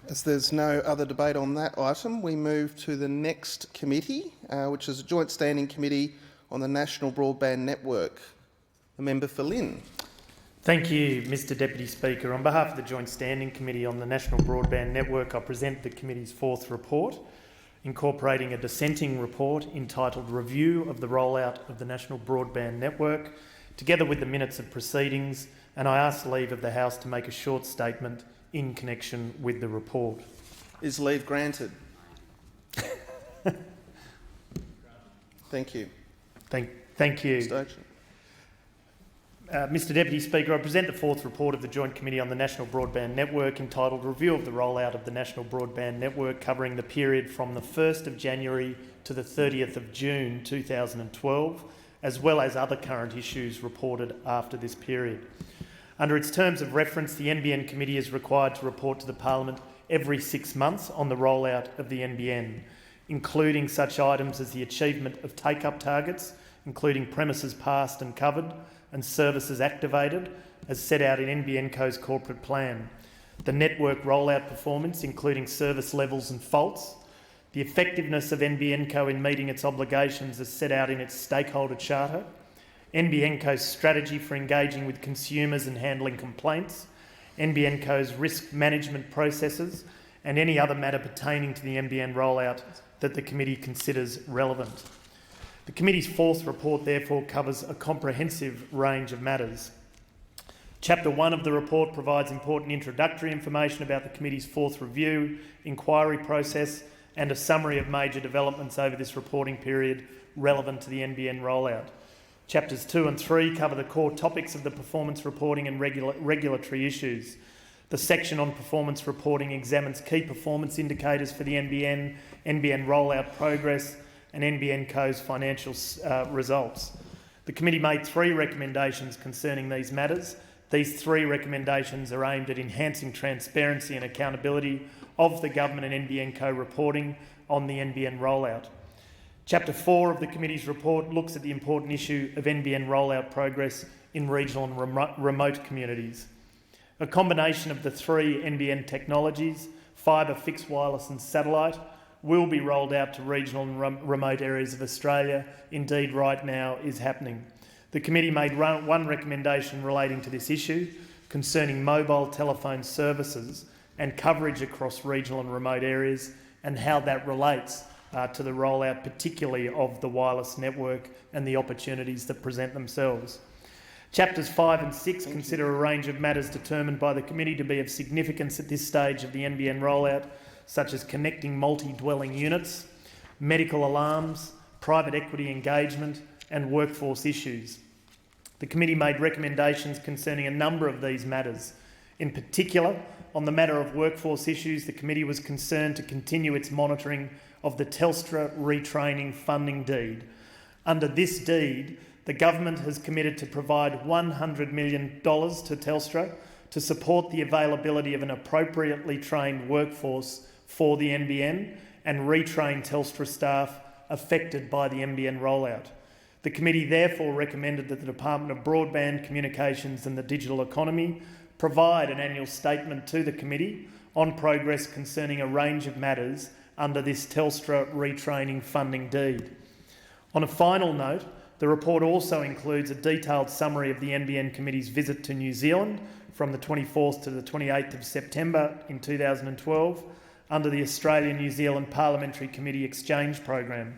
As there's no other debate on that item, we move to the next committee, which is a joint standing committee on the National Broadband Network. The member for Lynn. Thank you, Mr Deputy Speaker. On behalf of the Joint Standing Committee on the National Broadband Network, I present the committee's fourth report, incorporating a dissenting report entitled Review of the Rollout of the National Broadband Network, together with the minutes of proceedings, and I ask leave of the House to make a short statement in connection with the report. Is leave granted? Thank you. Thank you. Mr Deputy Speaker, I present the fourth report of the Joint Committee on the National Broadband Network entitled Review of the Rollout of the National Broadband Network, covering the period from the 1st of January to the 30th of June 2012, as well as other current issues reported after this period. Under its terms of reference, the NBN Committee is required to report to the Parliament every 6 months on the rollout of the NBN, including such items as the achievement of take-up targets, including premises passed and covered, and services activated, as set out in NBN Co's corporate plan, the network rollout performance, including service levels and faults, the effectiveness of NBN Co in meeting its obligations as set out in its stakeholder charter, NBN Co's strategy for engaging with consumers and handling complaints, NBN Co's risk management processes, and any other matter pertaining to the NBN rollout that the committee considers relevant. The committee's fourth report therefore covers a comprehensive range of matters. Chapter 1 of the report provides important introductory information about the committee's fourth review, inquiry process, and a summary of major developments over this reporting period relevant to the NBN rollout. Chapters 2 and 3 cover the core topics of the performance reporting and regulatory issues. The section on performance reporting examines key performance indicators for the NBN, NBN rollout progress, and NBN Co's financial results. The committee made 3 recommendations concerning these matters. These 3 recommendations are aimed at enhancing transparency and accountability of the government and NBN Co reporting on the NBN rollout. Chapter 4 of the committee's report looks at the important issue of NBN rollout progress in regional and remote communities. A combination of the 3 NBN technologies, fibre, fixed wireless and satellite, will be rolled out to regional and remote areas of Australia. Indeed, right now is happening. The committee made one recommendation relating to this issue concerning mobile telephone services and coverage across regional and remote areas, and how that relates to the rollout, particularly of the wireless network and the opportunities that present themselves. Chapters 5 and 6 consider a range of matters determined by the committee to be of significance at this stage of the NBN rollout, such as connecting multi-dwelling units, medical alarms, private equity engagement, and workforce issues. The committee made recommendations concerning a number of these matters. In particular, on the matter of workforce issues, the committee was concerned to continue its monitoring of the Telstra retraining funding deed. Under this deed, the government has committed to provide $100 million to Telstra to support the availability of an appropriately trained workforce for the NBN and retrain Telstra staff affected by the NBN rollout. The committee therefore recommended that the Department of Broadband, Communications and the Digital Economy provide an annual statement to the committee on progress concerning a range of matters under this Telstra retraining funding deed. On a final note, the report also includes a detailed summary of the NBN Committee's visit to New Zealand from the 24th to the 28th of September in 2012 under the Australia-New Zealand Parliamentary Committee Exchange Program.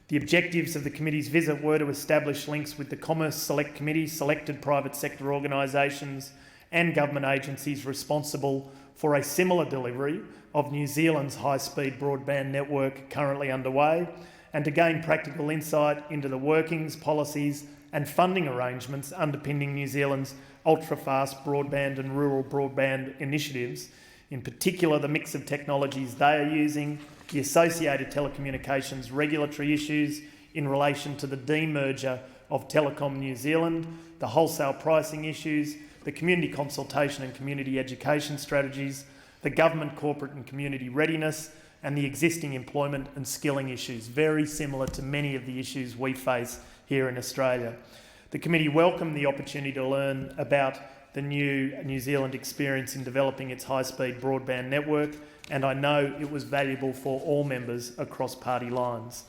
The objectives of the committee's visit were to establish links with the Commerce Select Committee, selected private sector organisations and government agencies responsible for a similar delivery of New Zealand's high-speed broadband network currently underway, and to gain practical insight into the workings, policies and funding arrangements underpinning New Zealand's ultra-fast broadband and rural broadband initiatives, in particular the mix of technologies they are using, the associated telecommunications regulatory issues in relation to the demerger of Telecom New Zealand, the wholesale pricing issues, the community consultation and community education strategies, the government, corporate and community readiness, and the existing employment and skilling issues, very similar to many of the issues we face here in Australia. The committee welcomed the opportunity to learn about the new New Zealand experience in developing its high-speed broadband network, and I know it was valuable for all members across party lines.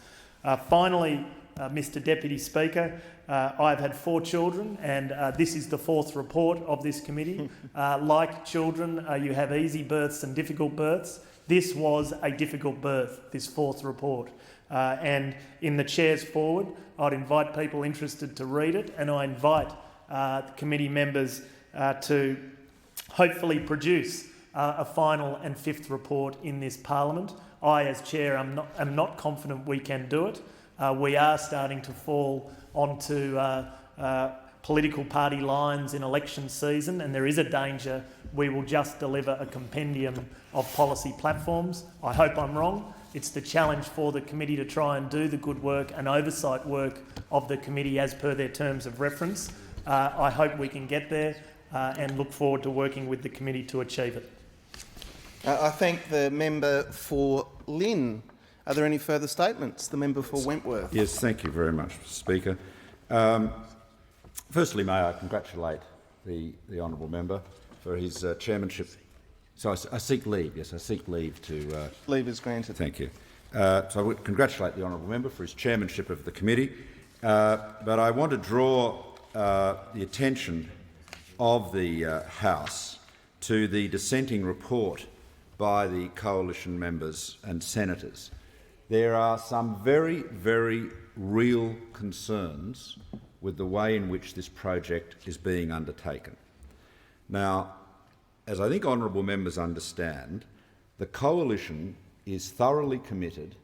Finally, Mr Deputy Speaker, I've had 4 children, and this is the 4th report of this committee. Like children, you have easy births and difficult births. This was a difficult birth, this 4th report. And in the chair's forward, I'd invite people interested to read it, and I invite committee members to hopefully produce a final and 5th report in this Parliament. I, as chair, am not confident we can do it. We are starting to fall onto political party lines in election season, and there is a danger we will just deliver a compendium of policy platforms. I hope I'm wrong. It's the challenge for the committee to try and do the good work and oversight work of the committee as per their terms of reference. I hope we can get there and look forward to working with the committee to achieve it. I thank the member for Lynn. Are there any further statements? The member for Wentworth. Yes, thank you very much, Mr Speaker. Firstly, may I congratulate the honourable member for his chairmanship. So I seek leave. Yes, I seek leave to... Leave is granted. Thank you. So I would congratulate the honourable member for his chairmanship of the committee. But I want to draw the attention of the House to the dissenting report by the coalition members and senators. There are some very, very real concerns with the way in which this project is being undertaken. Now, as I think honourable members understand, the coalition is thoroughly committed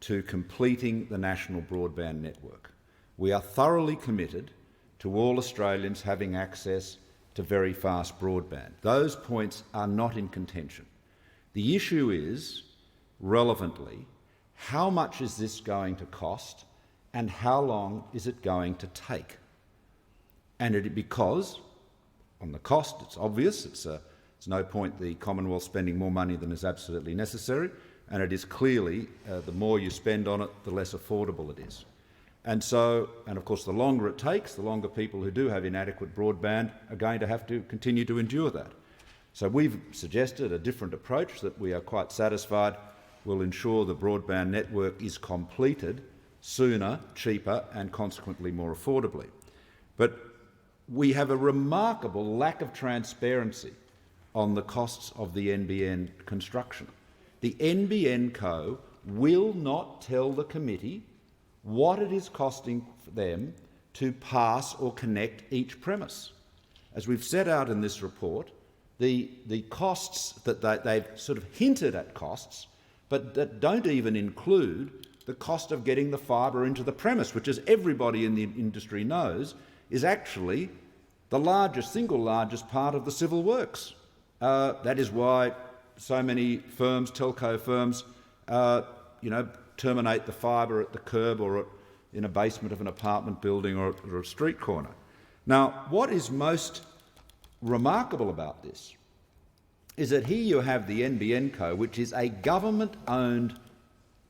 to completing the national broadband network. We are thoroughly committed to all Australians having access to very fast broadband. Those points are not in contention. The issue is, relevantly, how much is this going to cost and how long is it going to take? And because, on the cost, it's obvious, it's no point the Commonwealth spending more money than is absolutely necessary, and it is clearly the more you spend on it, the less affordable it is. And of course, the longer it takes, the longer people who do have inadequate broadband are going to have to continue to endure that. So we've suggested a different approach that we are quite satisfied will ensure the broadband network is completed sooner, cheaper and consequently more affordably. But we have a remarkable lack of transparency on the costs of the NBN construction. The NBN Co will not tell the committee what it is costing for them to pass or connect each premise. As we've set out in this report, the costs that they've sort of hinted at costs, but that don't even include the cost of getting the fibre into the premise, which, as everybody in the industry knows, is actually the single largest part of the civil works. That is why so many firms, telco firms, terminate the fibre at the curb or in a basement of an apartment building or a street corner. Now, what is most remarkable about this is that here you have the NBN Co, which is a government-owned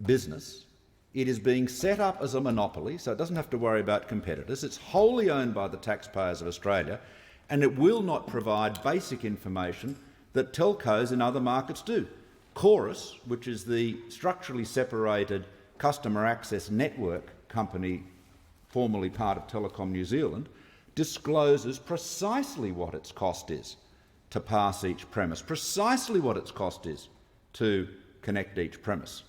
business. It is being set up as a monopoly, so it doesn't have to worry about competitors. It's wholly owned by the taxpayers of Australia, and it will not provide basic information that telcos in other markets do. Chorus, which is the structurally separated customer access network company formerly part of Telecom New Zealand, discloses precisely what its cost is to pass each premise, precisely what its cost is to connect each premise.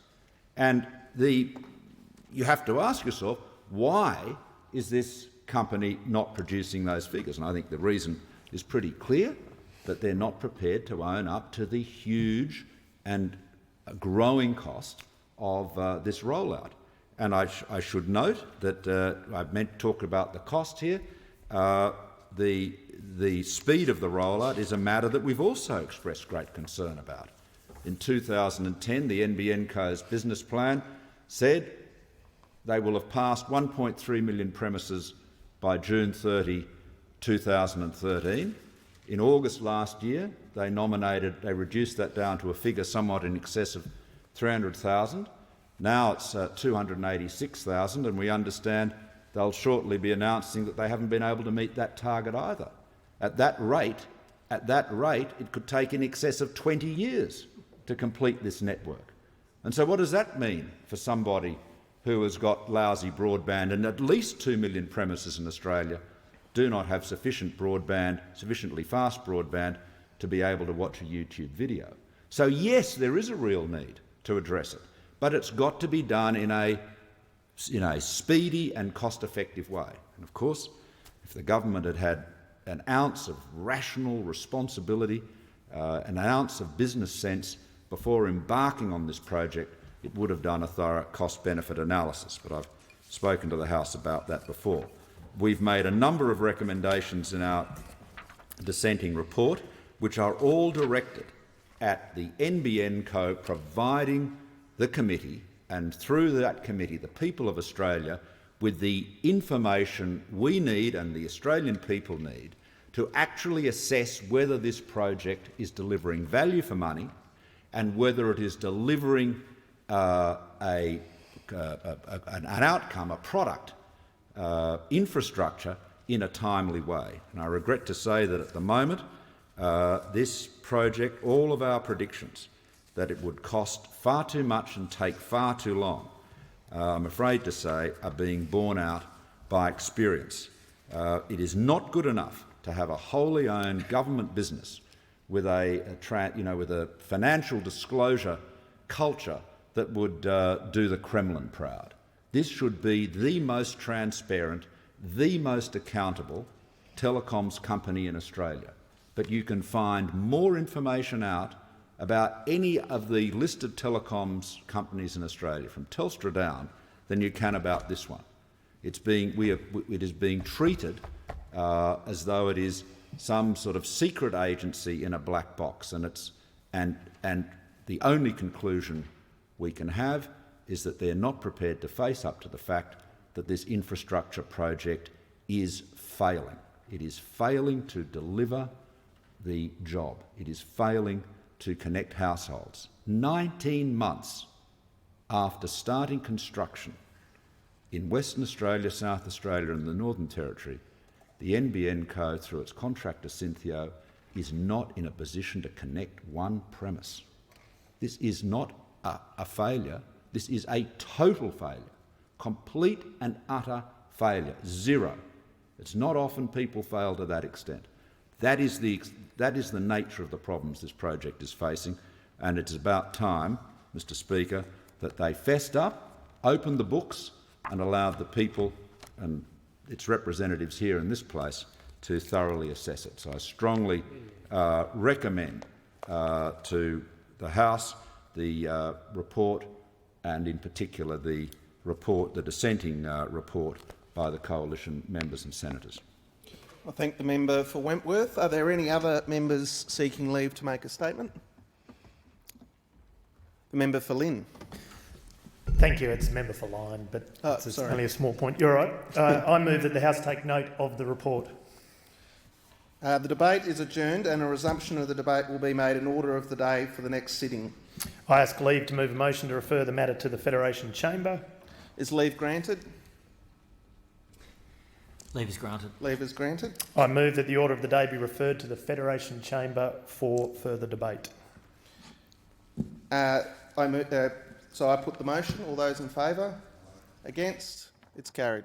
And you have to ask yourself, why is this company not producing those figures? And I think the reason is pretty clear, that they're not prepared to own up to the huge and growing cost of this rollout. And I should note that I've meant to talk about the cost here. The speed of the rollout is a matter that we've also expressed great concern about. In 2010, the NBN Co's business plan said they will have passed 1.3 million premises by June 30, 2013. In August last year, they reduced that down to a figure somewhat in excess of 300,000. Now it's 286,000, and we understand they'll shortly be announcing that they haven't been able to meet that target either. At that rate, it could take in excess of 20 years to complete this network. And so what does that mean for somebody who has got lousy broadband, and at least 2 million premises in Australia do not have sufficient broadband, sufficiently fast broadband, to be able to watch a YouTube video? So yes, there is a real need to address it, but it's got to be done in a speedy and cost-effective way. And of course, if the government had had an ounce of rational responsibility, an ounce of business sense before embarking on this project, it would have done a thorough cost-benefit analysis. But I've spoken to the House about that before. We've made a number of recommendations in our dissenting report, which are all directed at the NBN Co providing the committee, and through that committee, the people of Australia, with the information we need and the Australian people need to actually assess whether this project is delivering value for money and whether it is delivering an outcome, a product, infrastructure in a timely way. And I regret to say that at the moment, this project, all of our predictions that it would cost far too much and take far too long, I'm afraid to say, are being borne out by experience. It is not good enough to have a wholly owned government business with a financial disclosure culture that would do the Kremlin proud. This should be the most transparent, the most accountable telecoms company in Australia. But you can find more information out about any of the listed telecoms companies in Australia, from Telstra down, than you can about this one. It is being treated as though it is some sort of secret agency in a black box, and the only conclusion we can have is that they're not prepared to face up to the fact that this infrastructure project is failing. It is failing to deliver the job. It is failing to connect households. 19 months after starting construction in Western Australia, South Australia and the Northern Territory, the NBN Co, through its contractor Synthio, is not in a position to connect one premise. This is not a failure. This is a total failure, complete and utter failure, zero. It's not often people fail to that extent. That is the nature of the problems this project is facing, and it's about time, Mr Speaker, that they fessed up, opened the books and allowed the people and its representatives here in this place to thoroughly assess it. So I strongly recommend to the House the report, and in particular the dissenting report by the coalition members and senators. I thank the member for Wentworth. Are there any other members seeking leave to make a statement? The member for Lynn. Thank you. It's a member for Lyne, but it's only a small point. You're right. I move that the House take note of the report. The debate is adjourned and a resumption of the debate will be made in order of the day for the next sitting. I ask leave to move a motion to refer the matter to the Federation Chamber. Is leave granted? Leave is granted. Leave is granted. I move that the order of the day be referred to the Federation Chamber for further debate. So I put the motion. All those in favour? Against? It's carried.